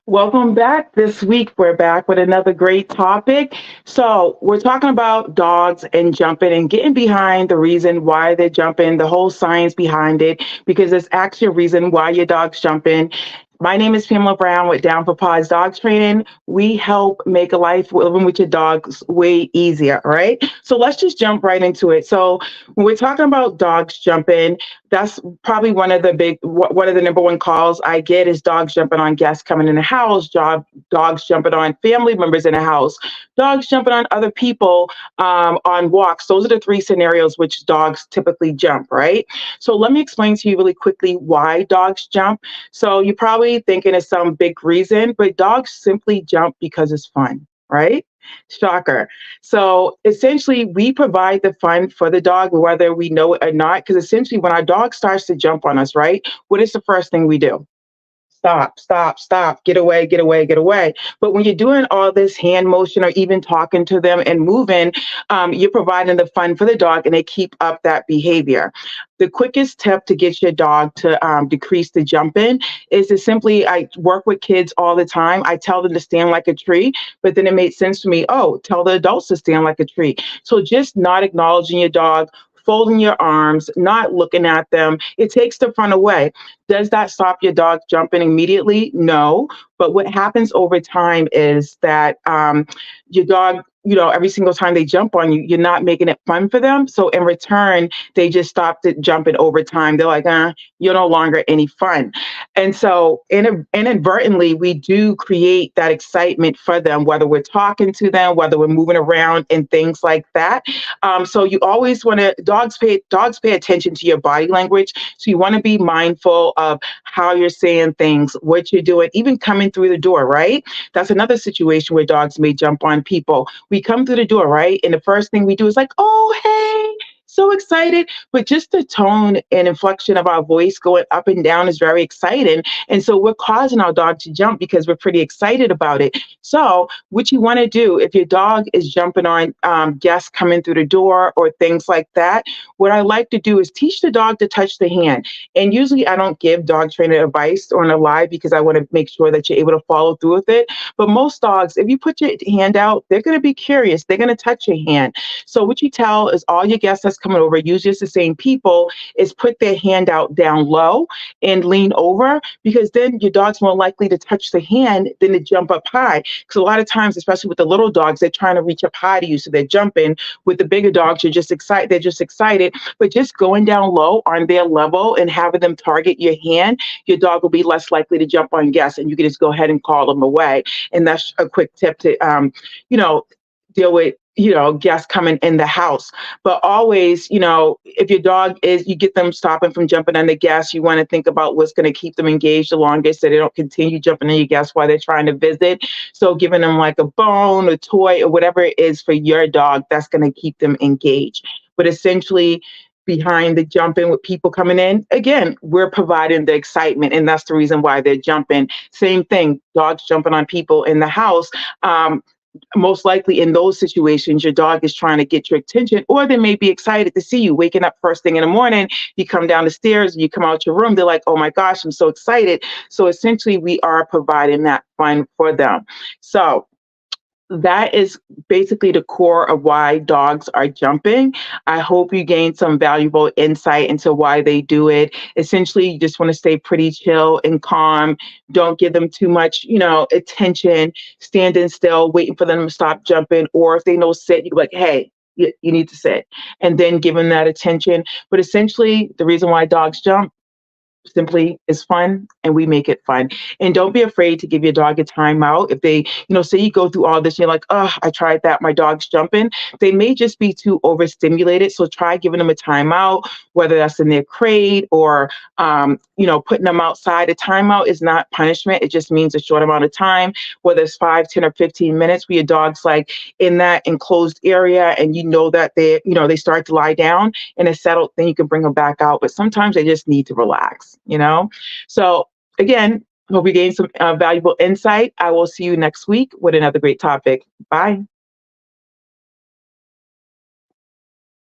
Welcome back. This week, we're back with another great topic. So, we're talking about dogs and jumping and getting behind the reason why they're jumping, the whole science behind it, because there's actually a reason why your dog's jumping. My name is Pamela Brown with Down for Paws Dog Training. We help make a life living with your dogs way easier, all right? So, let's just jump right into it. So, when we're talking about dogs jumping, that's probably one of the number one calls I get is dogs jumping on guests coming in the house, dogs jumping on family members in the house, dogs jumping on other people on walks. Those are the three scenarios which dogs typically jump, right? So let me explain to you really quickly why dogs jump. So you're probably thinking of some big reason, but dogs simply jump because it's fun, right? Shocker. So essentially, we provide the fun for the dog, whether we know it or not. Because essentially, when our dog starts to jump on us, right, what is the first thing we do? Stop, stop, stop, get away, get away, get away. But when you're doing all this hand motion or even talking to them and moving, you're providing the fun for the dog and they keep up that behavior. The quickest tip to get your dog to decrease the jumping is to simply, I work with kids all the time. I tell them to stand like a tree, but then it made sense to me, oh, tell the adults to stand like a tree. So just not acknowledging your dog, folding your arms, not looking at them, it takes the fun away. Does that stop your dog jumping immediately? No. But what happens over time is that your dog, every single time they jump on you, you're not making it fun for them. So in return, they just stop it jumping over time. They're like, you're no longer any fun. And so inadvertently, we do create that excitement for them, whether we're talking to them, whether we're moving around and things like that. So you always want to, dogs pay attention to your body language. So you want to be mindful of how you're saying things, what you're doing, even coming through the door, right? That's another situation where dogs may jump on people. We come through the door, right? And the first thing we do is like, oh, hey, so excited. But just the tone and inflection of our voice going up and down is very exciting. And so we're causing our dog to jump because we're pretty excited about it. So, what you want to do if your dog is jumping on guests coming through the door or things like that, what I like to do is teach the dog to touch the hand. And usually I don't give dog trainer advice on a live because I want to make sure that you're able to follow through with it. But most dogs, if you put your hand out, they're going to be curious. They're going to touch your hand. So what you tell is all your guests that's coming over, usually it's the same people, is put their hand out down low and lean over because then your dog's more likely to touch the hand than to jump up high. Because a lot of times, especially with the little dogs, they're trying to reach up high to you. So they're jumping. With the bigger dogs, you're just excited. They're just excited. But just going down low on their level and having them target your hand, your dog will be less likely to jump on guests and you can just go ahead and call them away. And that's a quick tip to, you know, deal with guests coming in the house. But always, if your dog is, you get them stopping from jumping on the guests, you want to think about what's going to keep them engaged the longest so they don't continue jumping on your guests while they're trying to visit. So giving them like a bone, a toy, or whatever it is for your dog, that's going to keep them engaged. But essentially, behind the jumping with people coming in, again, we're providing the excitement, and that's the reason why they're jumping. Same thing, dogs jumping on people in the house. Most likely in those situations, your dog is trying to get your attention, or they may be excited to see you waking up first thing in the morning. You come down the stairs, you come out your room, they're like, oh my gosh, I'm so excited. So essentially, we are providing that fun for them. So that is basically the core of why dogs are jumping. I hope you gained some valuable insight into why they do it. Essentially, you just want to stay pretty chill and calm. Don't give them too much, attention, standing still, waiting for them to stop jumping. Or if they know sit, you be like, hey, you need to sit. And then give them that attention. But essentially, the reason why dogs jump simply is fun and we make it fun. And don't be afraid to give your dog a timeout. If they, say you go through all this, you're like, oh, I tried that, my dog's jumping. They may just be too overstimulated. So try giving them a timeout, whether that's in their crate or, putting them outside. A timeout is not punishment. It just means a short amount of time, whether it's 5, 10, or 15 minutes where your dog's like in that enclosed area and that they start to lie down and it's settled, then you can bring them back out. But sometimes they just need to relax. So again, hope you gained some valuable insight. I will see you next week with another great topic. Bye.